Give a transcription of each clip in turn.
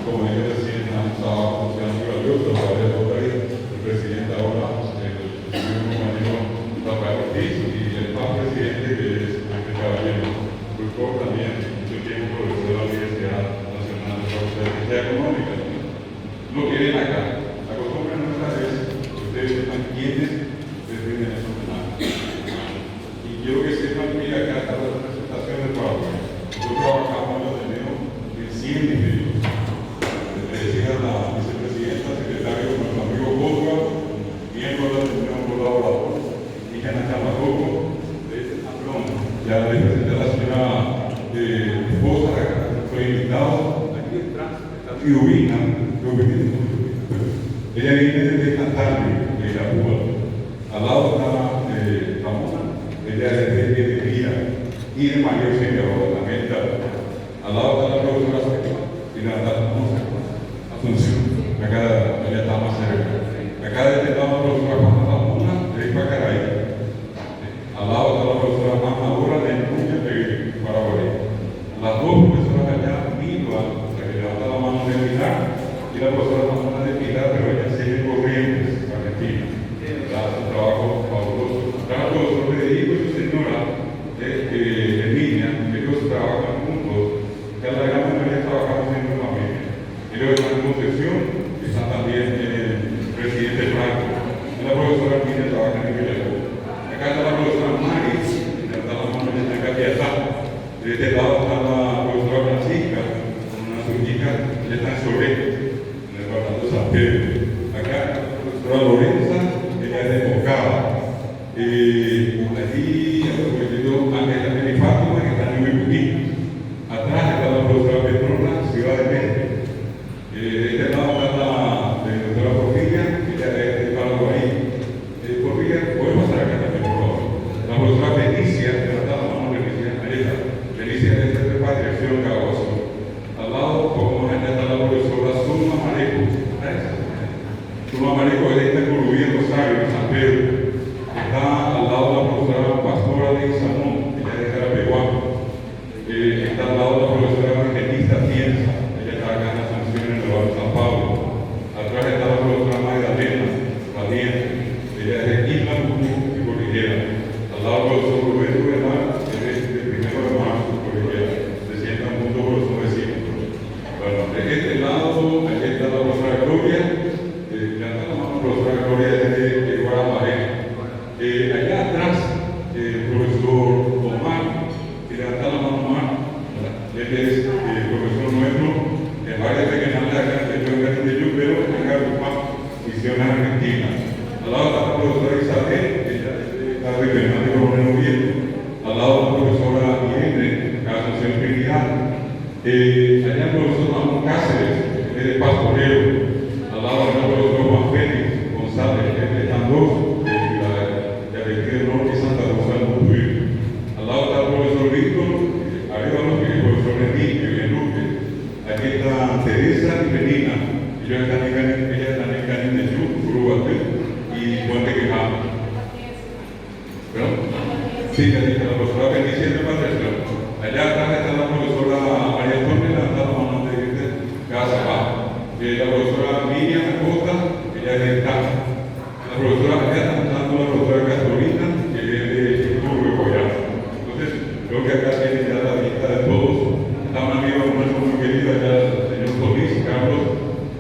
como ellos decían, estaba funcionando grandioso, todavía el presidente ahora, el compañero Rafael Ortiz, y el más presidente que es Ángel Caballero. Fulcor también, mucho tiempo profesor de la Universidad Nacional de Estrategia Económica. Lo tienen acá. La costumbre nuestra es que ustedes sepan quiénes les rinden esos homenajes. Y quiero que sepan que acá está la representación del PowerPoint. Nosotros trabajamos lo tenemos en 100 niveles. Le decía a la vicepresidenta, secretario, nuestro amigo Córdoba, miembro de la reunión colaborador, y que en la Cámara ya le presenté a la señora esposa, fue invitado aquí atrás, está Riubina. Ella viene desde Cantabria, de la Cuba. Al lado está Ramona, ella es de Gira, y de Mayor Señor, también está. Al lado está la profesora y la Asunción, acá ella está más cerca. Acá de este lado la profesora Ramona, de Pacaray. Al lado está la profesora Amadora de Nuña de Paraguay. Las dos profesoras allá, Milva, la que levanta la mano de Pilar, y la profesora Ramona de Pilar, pero ella sigue Corrientes, Argentina. Hace un trabajo fabuloso. Está el profesor Federico y su señora Emilia, ellos trabajan juntos. Ya la gran mayoría trabajamos en una familia. Ellos están en Concepción, están también el presidente Franco. Y la profesora Emilia trabaja en Villalobos. Acá está la profesora Mari, que está la mano de esta está. De este lado está la profesora Francisca, con una surgica, ella está en Soreto, en el departamento de San Pedro. Acá la profesora Lorenza, ella es de Mocaba. Allí, aprovechando Ángela de Fátima, que está en Ubicuquí. Atrás está la profesora Petrona, Ciudad de México. De este lado está la doctora Porfiria, ella es de Paraguay. Porfiria, puede pasar acá también, por favor. La profesora Felicia, que está la mano Felicia, ahí está. Felicia es de Repatriación Carabozo. Al lado, como está la profesora Zulma Mareco. Zulma Mareco es de esta Curubí, Rosario, en San Pedro. Está al lado la profesora Pastora de Isamón, ella es de Carapehuaco. Está al lado la profesora Evangelista Cienza, ella está acá en la Asunción en el barrio San Pablo. Atrás está la profesora Magdalena Valiente, ella es de Isla y Cordillera. Al lado el profesor Roberto Bernal, que es de primero de marzo, Cordillera. Se sientan juntos con los vecinos. Bueno, de este lado, aquí está la profesora Gloria, ya está la mano profesora Gloria de Guadalajara. Allá atrás, el profesor Omar, que levanta la mano Omar, él es profesor nuestro en varias regionales acá en el pero en Carupá, Misión Argentina. Al lado está la profesora Isabel, ella está regional de Coronel Oviedo. Al lado la profesora Irene, Asunción Trinidad. Allá el profesor Ramón Cáceres, que es de Pastoreo. Al lado está el profesor Juan Félix González, que es de Tandós. Al lado está el profesor Víctor, arriba los que el profesor Enrique y Enrique. Aquí está Teresa y Melina. Ellos están en Canin de Yu, Uruguay y Puente Quejado. ¿Perdón? Sí, aquí está la profesora Benicia de Patricio. Allá atrás está la profesora María Antonia, la mano de Casa Baja. La profesora Miriam Acosta, ella es de TAC. La profesora, allá está la profesora Carolina, que es de Entonces, creo que acá tiene ya la lista de todos. Está un amigo nuestro muy querido allá, el señor Solís, Carlos,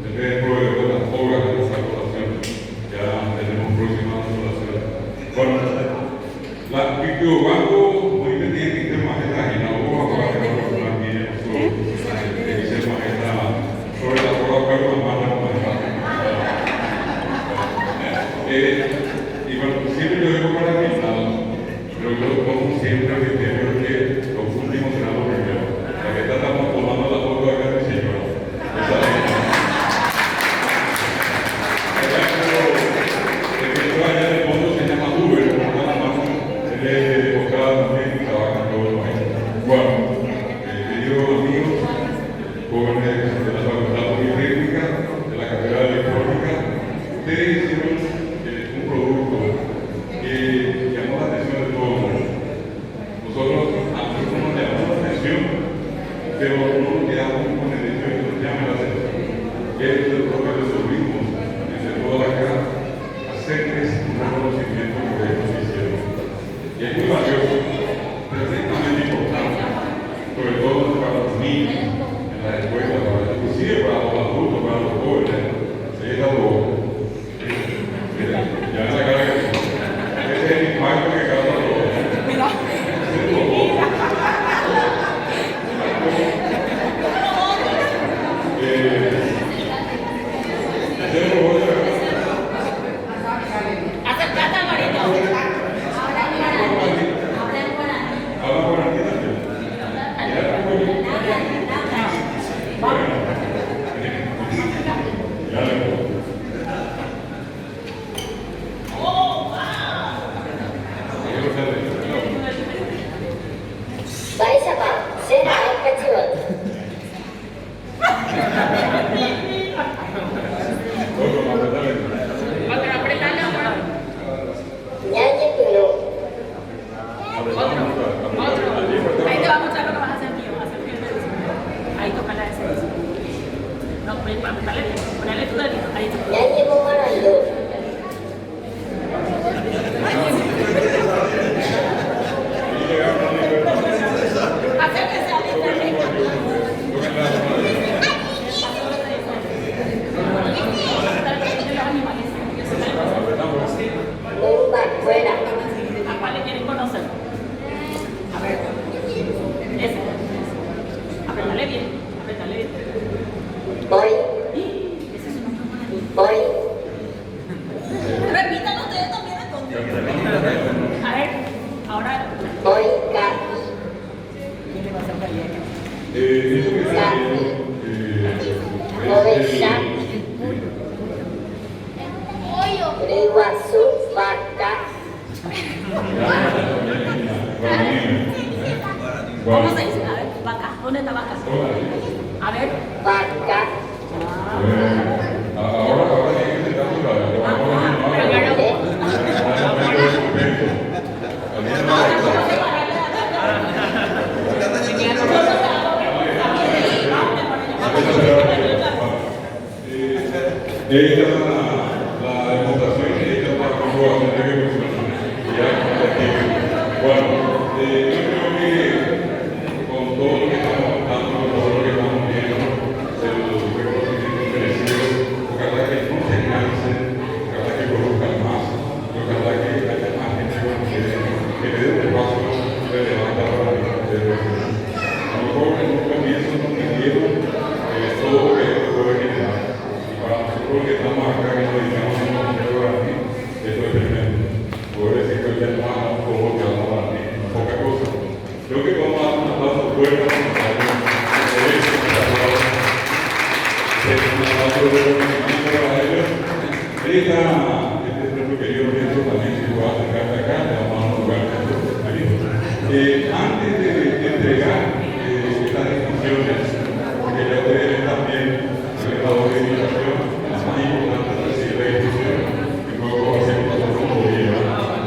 el proveedor de las obras de nuestra colación. Ya tenemos próximas colaciones. Bueno, la Banco, muy pendiente que tenemos esta página, vamos a hablar de la próxima aquí, sobre la colaboración más es lo que resolvimos desde toda acá, hacerles un reconocimiento que ellos hicieron. Y es muy valioso, perfectamente importante, sobre todo para los niños, en las escuelas, inclusive para los adultos, para los jóvenes. Ya en la cara que ese es el impacto que causa todo. Acercate al marido. Habla con la tía. Baisaba, será el festival. Ñañe Puno. Ahí te va a mostrar lo que vas a hacer mío. Ahí toca la ese. No, para ponerle tu dedito. Ahí está. Ñañe Momarando. Acérquese a Lumba fuera. ¿A cuál le quieren conocer? A ver. Ese. Apretale bien. Apretale bien. Voy, Ese es un nombre bonito. voy. Repitan ustedes también entonces. A ver. Ahora. Voy, ca. ¿Quién le va a hacer caer? Eso que está Riwasu, vaca. ¿Cómo se dice? A ver, vaca. ¿Dónde está vaca? A ver. Vaca. Ahora hay que intentar esta es la demostración y esta es la comprobación de que funciona. Bueno, yo creo que con todo lo que estamos dando, con todo lo que estamos viendo, el reconocimiento merecido, ojalá que no se cansen, ojalá que produzcan más, ojalá que haya más gente que le dé un paso de levantar para mí. A lo mejor en un comienzo no entendieron todo lo que esto puede generar. Para nosotros que estamos acá, que nos dedicamos a mí, esto es tremendo. Poder decir que hoy ya no hagamos todo lo que vamos a dar, poca cosa. Creo que vamos a dar un aplauso fuerte a un aplauso de reconocimiento para ellos. Este premio que yo pienso también si puedo acercarse acá, le vamos a dar un lugar antes de entregar estas distinciones, porque ya ustedes ven también el grado de invitación, es más importante recibir la distinción y luego hacemos nosotros un día.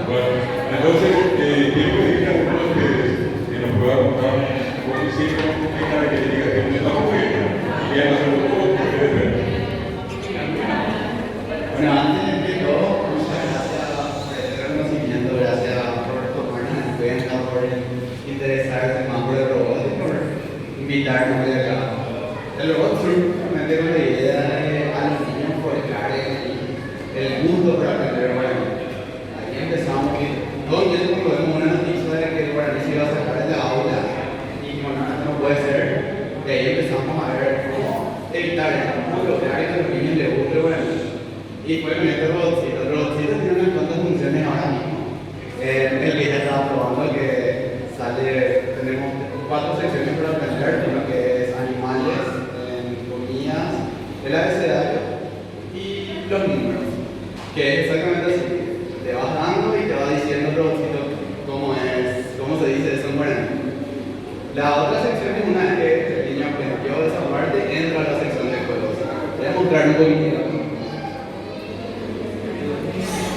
Bueno, entonces quiero pedir a uno de ustedes que nos pueda contar cómo hicieron esta característica que no está buena y ya no se lo puedo ver. Bueno, antes de todo, muchas gracias por el reconocimiento, gracias por tomarnos en cuenta, por interesarse más por el robot y por invitarnos de acá. El robot surge con la idea de a los niños forjar el gusto por aprender guaraní. Ahí empezamos, todo el tiempo tuvimos una noticia de que el guaraní se iba a sacar de la aula y bueno, no puede ser. De ahí empezamos a ver cómo evitar esto, cómo lograr que a los niños les guste el guaraní. Y fue con este robotcito. El robotcito tiene unas cuantas funciones ahora mismo. El que ya estaba probando, que sale, tenemos 4 secciones para aprender, uno que es animales, comidas, el abecedario y los números, que es exactamente así. Te vas dando y te va diciendo el robotcito cómo se dice eso en guaraní. La otra sección es una vez que el niño aprendió esa parte, entra a la sección de juegos. Voy a mostrar un poquitito.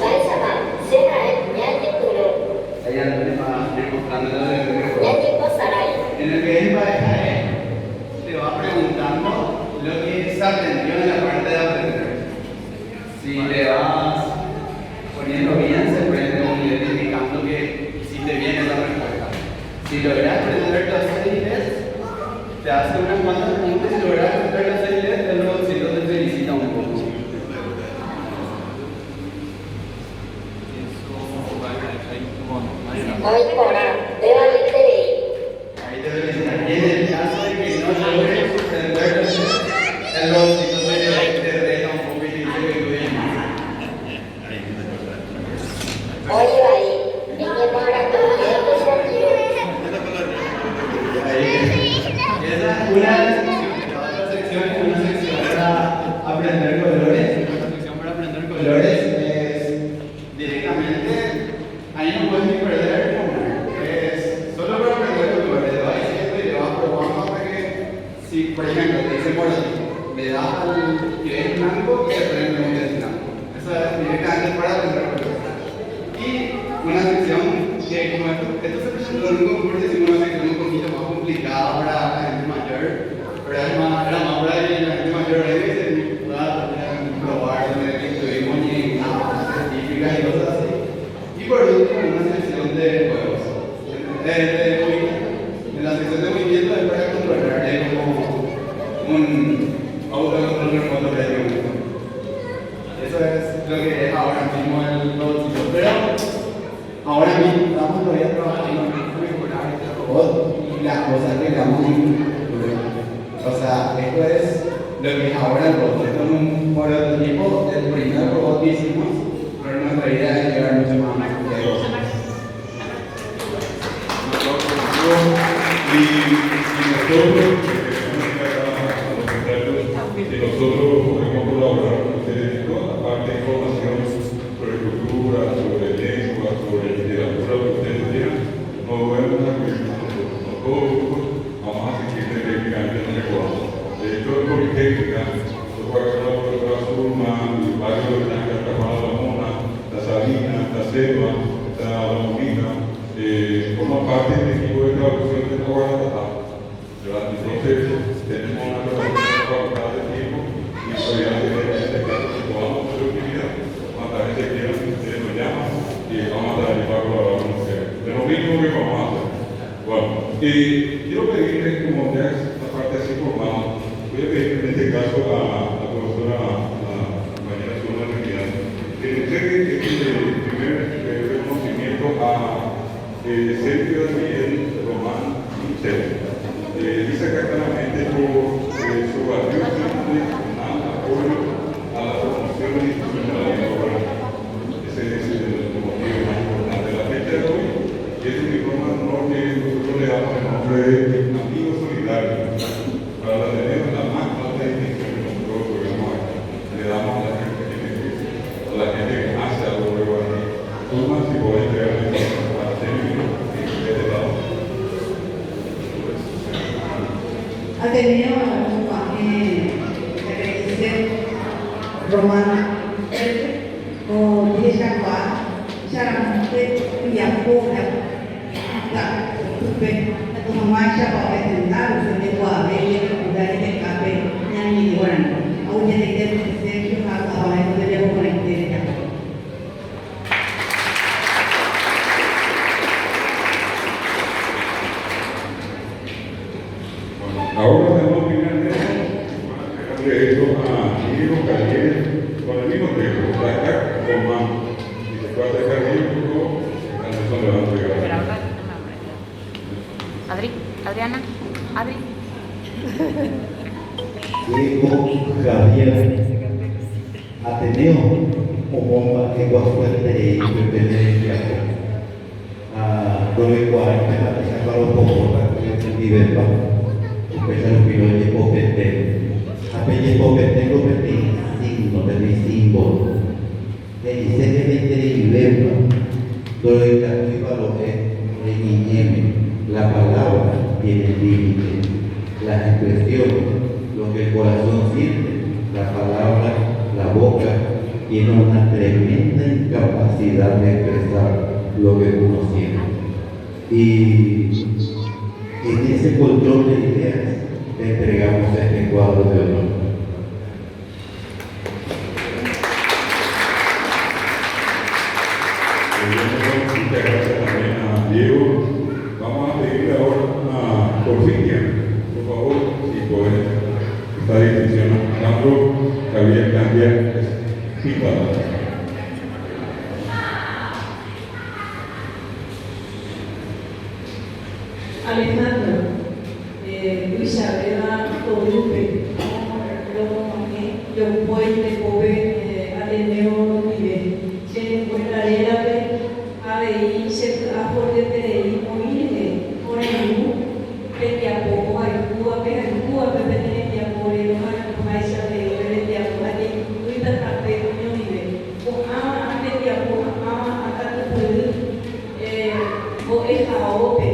Baisaba, será el Ñañe Puno. Ella nos va demostrando el juego. Ñañe Posaray. En el que es pareja, te va preguntando lo que se aprendió en la parte Si le vas poniendo bien, se prende un LED indicando que hiciste bien esa respuesta. Si logras prender las 6 LEDs, te hace unas cuantas preguntas. Si logras prender las 6 LEDs, el robotcito te felicita un poco. Ancora, deva mettere Ahí te felicitan. Y en el caso de que no logres prender las 6, el robotcito te reta un poco y te dice que tú bien. Olivari, Viñemara, Desafío. Esa es una de las secciones. La otra sección es una sección para aprender colores. La sección para aprender colores es directamente, ahí no puedes ni perder una. Es solo para aprender colores. Le vas diciendo y le vas probando hasta que, si por ejemplo te dice morado, le das al que es blanco y se prende un que es blanco. Eso es directamente para aprender colores. Y una sección que, como esto se presentó en un concurso, hicimos una sección un poquito más complicada para la gente mayor, pero era más para que la gente mayor pueda probar, donde incluimos científicas y cosas así. Y por último, una sección de juegos, de movimiento. En la sección de movimiento es para controlar, es como un autocontrol remoto prácticamente. Eso es lo que es ahora mismo el robotcito. Pero ahora mismo estamos todavía trabajando en mejorar este robot y las cosas que le vamos a incluir. O sea, esto es lo que es ahora el robot. Esto es un prototipo del primer robot que hicimos, pero nuestra idea es llegar mucho más lejos. Y nosotros podemos colaborar con ustedes en toda la parte de información sobre cultura, sobre lengua, sobre literatura, lo que ustedes quieran. No vamos a acudir con nosotros, no todos juntos vamos a seguir técnicamente en el curso. De hecho, el comité nosotros agarramos la doctora Zulma, el barrio de la Cartagena, la Mona, la Sabina, la Selva, la Molina, forma parte del equipo de traducción de la Guadalajara. Entonces, tenemos una facultad de tiempo y todavía en este caso, si tomamos nuestra actividad, cuánta gente quiera que ustedes nos llaman y vamos a dar el pago a la universidad. Es lo mínimo que vamos a hacer. Bueno, y quiero pedirles, como ya es la parte así formal, voy a pedir en este caso a la profesora, a la compañera Zulma Trinidad, que nos entregue este primer reconocimiento a Sergio Daniel Román Michel. Dice acá claramente por su valioso apoyo a la promoción de la institución de la lengua. Ese es el motivo más importante de la fecha de hoy. Y es un diploma de honor que nosotros le damos el nombre de Amigos Solidarios. Para la tenemos la más alta distinción que nosotros podemos le damos a la gente que necesita, a la gente que hace algo nuevo aquí. Tú más si podés entregarle a Sergio en este lado. Ateneo a la lenguaje romana o Yeshua, Sharamute, Yakuda, la Tupe, la Tumamasha, para intentar se le pueda ver y recordar el café, ya ni bueno, aún ya le queda que se que hasta ahora no debemos conectar. Ahora tenemos finalmente esto a Diego Carriel con el mismo texto, Dakar Román. Y después de Carriel, Anderson le va a entregar. Adri, Adriana, Adri. Diego Javier Ateneo Omomba Eguafuerte y Pertenencia a Doleguay, a Sacar un poco para que vive Pesano Pino de Popete, a Peña Popete, signo, símbolo. El diseño de Iberba, todo el camino de Niñeme, la palabra tiene límite, la expresión, lo que el corazón siente, la palabra, la boca, tiene una tremenda incapacidad de expresar lo que uno siente. Y en ese control de ideas le entregamos este cuadro de honor. visionando Javier Cambia Pípala. Alejandro, Isabela Torupe, yo puente pobre Ateneo Vive, se encuentra ABI, se aporte PDI, Moine, Morenu, Petiapo, Cuba, Cuba, Petiapo, Maisa de Petiapo, Luita Tape, Vive, o Ama, Petiapo, Ama, Atatu, o Ejaope.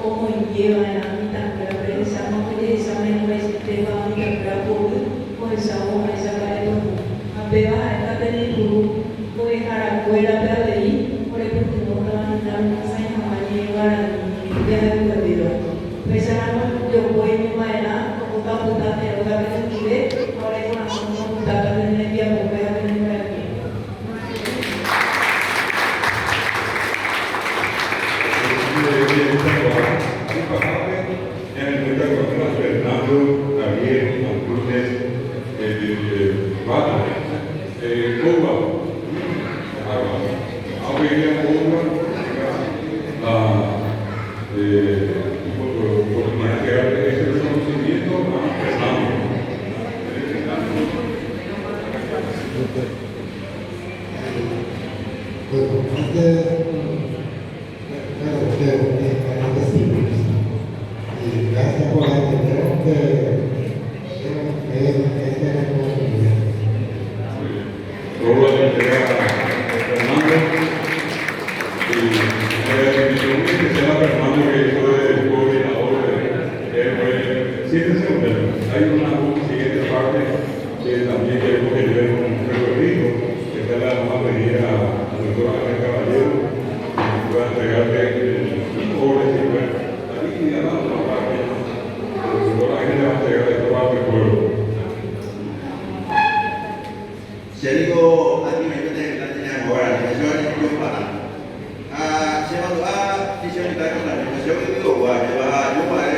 Como lleva en la mitad de la prensa, no puede examinar el sistema de la por esa hoja, esa cadena. A pegar esta teniendo, puede dejar a cuela de ahí, por el último, no van a dar una señal para llevar a mi viaje de perdido. Pues ahora yo voy a mi mañana, como está puta, pero la vez que ve, ahora es una cosa puta, que tiene el tiempo, que va a venir aquí. Fernando, Javier, Antunes, Vata, Cuba, Aurelio Cuba, oportunidad de dar ese reconocimiento a Fernando. Bueno, antes y gracias por entender que este reconocimiento. Todo lo que entrega a Fernando y que sea Fernando que fue coordinador de siéntese, hay una siguiente parte que también queremos que lleve un recorrido, que está la mayoría a la doctora Ana Caballero, que pueda entregarle un pobre y ahí a la otra parte, la doctora Ana le va a entregar esta parte del pueblo. Jericho aquí me quedé en la línea ahora, yo yo para. Se va a decir que con la yo digo, yo para para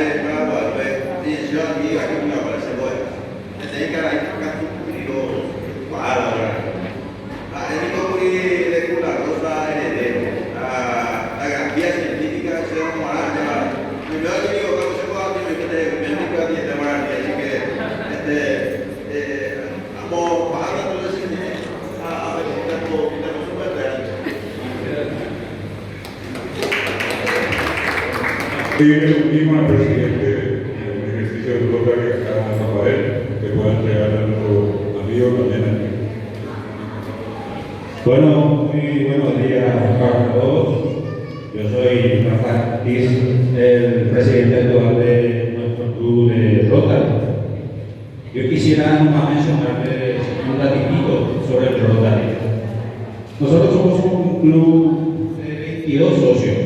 y yo aquí me aparece bueno. Desde que hay que para ahora. El único de cura rosa heredero. La garantía científica se va a llevar. Yo digo que se puede hacer que te bendiga y te va a decir que vamos para todo ese a ver si tenemos Y el mismo presidente del ejercicio de Europa que acaba de Rafael, que pueda entregar a nuestro amigo también aquí. Bueno, muy buenos días a todos. Yo soy Rafael Ortiz, el presidente actual de nuestro club de Rotary. Yo quisiera nomás mencionarles un ratito sobre el Rotary. Nosotros somos un club de 22 socios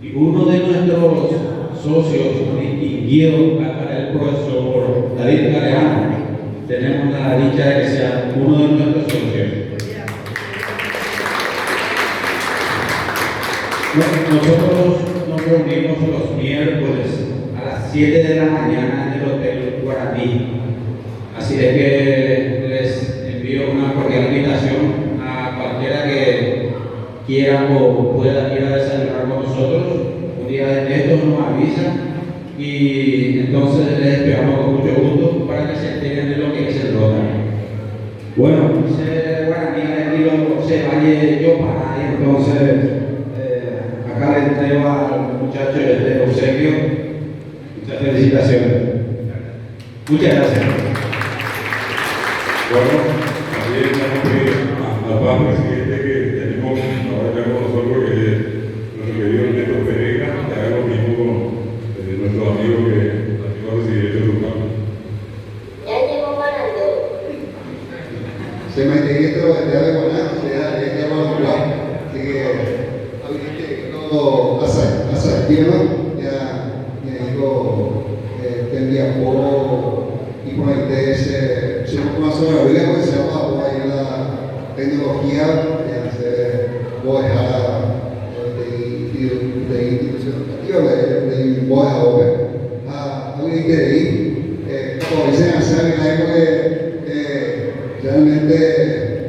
y uno de nuestros socios distinguido acá el profesor David Galeano. Tenemos la dicha de que sea uno de nuestros socios. Nosotros nos reunimos los miércoles a las 7 de la mañana en el Hotel Guaraní. Así de que les envío una cordial invitación a cualquiera que quiera o pueda ir a desayunar con nosotros. Un día de estos nos avisan y entonces les esperamos con mucho gusto para que se enteren de lo que es el Rotary. Bueno, dice Guaraní, aquí se valle yo para ahí, entonces acá le entrego al muchacho de obsequio. Muchas felicitaciones. Muchas gracias. Bueno, también vamos a pedir al Papa presidente que tenemos ahora acá con nosotros, que es nuestro querido Néstor Pereira, que haga lo mismo con nuestro amigo que amigo residente de Uruguay. Ya llegó ganando. Se me entiende lo que te hace con la sociedad, es que vamos a jugar. Así que, todo asaltado, ya me dijo, tendría poco y por el DS, se me conoce la vida, porque se llama ahí la tecnología de hacer, voy a de institución educativa, de voy a ver, a alguien que ahí, como dicen hacer, algo realmente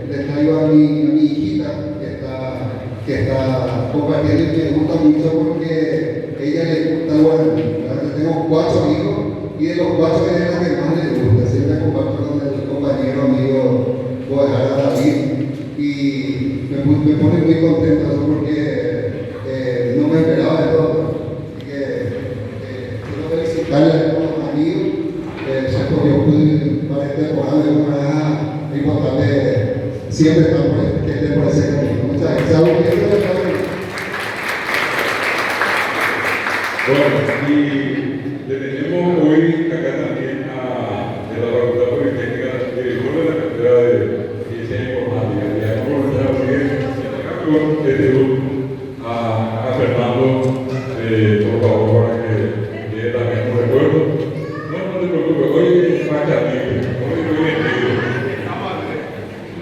le traigo a mi hijita que está compartiendo y me gusta mucho porque ella le gusta el guaraní. Tengo 4 hijos y de los 4 ella es la que más le gusta. Siempre comparto con el compañero amigo Guadalajara David y me pone muy contento eso porque no me esperaba de todo. Así que quiero felicitarle a todos los amigos. Porque yo pude para esta temporada de una manera importante siempre estar por ese camino. Muchas gracias. Bueno, y tenemos hoy acá también de la Facultad Politécnica, director de la carrera de Ciencia Informática. Y acá por nuestra grupo a Fernando, por favor, para que también un recuerdo. No te preocupes, hoy marcha libre, hoy muy bien.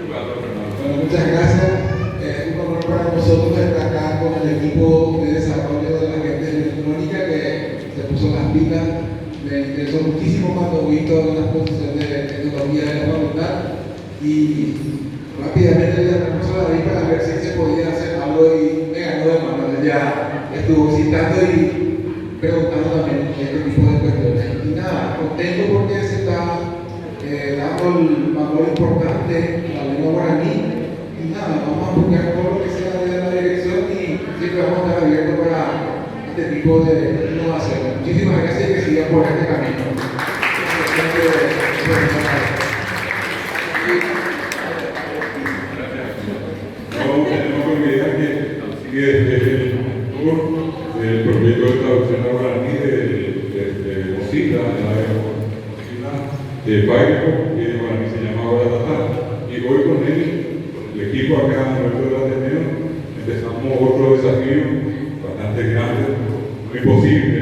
Bueno, muchas gracias. Un honor para nosotros estar acá con el equipo de desarrollo de la red electrónica que se puso las pilas. Me interesó muchísimo cuando vi toda la exposición de tecnología de la facultad y rápidamente le recurso a David para ver si se podía hacer algo y me ganó de mano. Ya estuvo citando y preguntando también este tipo de cuestiones. Y nada, contento porque se está dando el valor importante a la lengua guaraní. Y nada, vamos a buscar todo lo que sea de la dirección y siempre vamos a estar abiertos para este tipo de innovación. Muchísimas gracias y que sigan por este camino. No tenemos que olvidar que sigue el tour del proyecto de traducción al guaraní de Mozilla, de Pairo, que el guaraní se llama ahora Tatá. Y hoy con él, el equipo acá en nuestro Ateneo, empezamos otro desafío bastante grande, muy posible,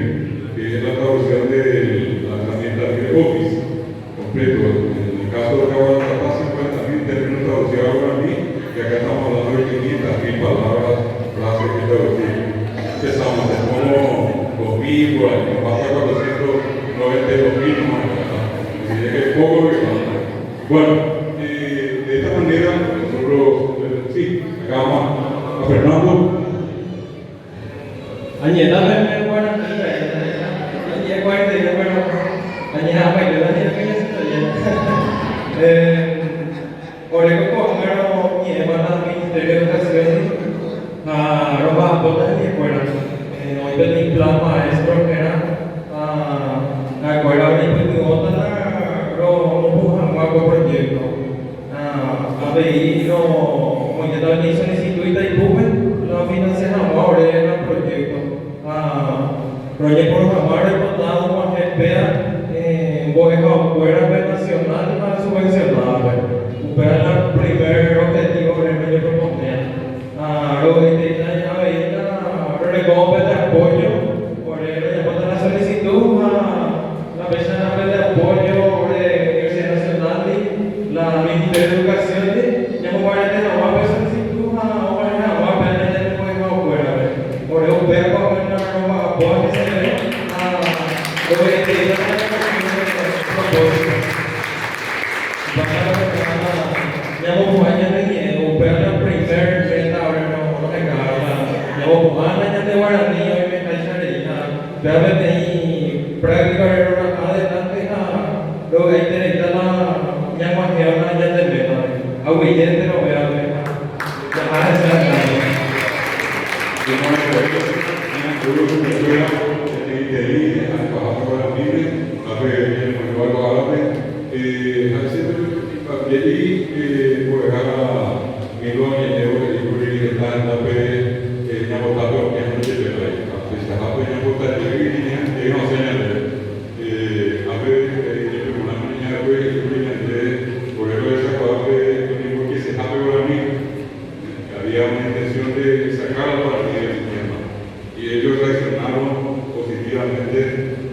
que es la traducción de la herramienta LibreOffice completo. En el caso de Cabal Tatá, 50.000 términos traducidos al guaraní, y acá estamos hablando de 500.000 palabras, frases que traducir. Empezamos, tenemos 2.000 por ahí, nos falta 492.000 más. Es poco lo que falta. Bueno, de esta manera, nosotros, sí, acá vamos a Fernando.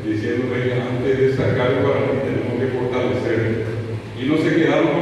Diciendo que antes de sacar el guaraní tenemos que fortalecer y no se quedaron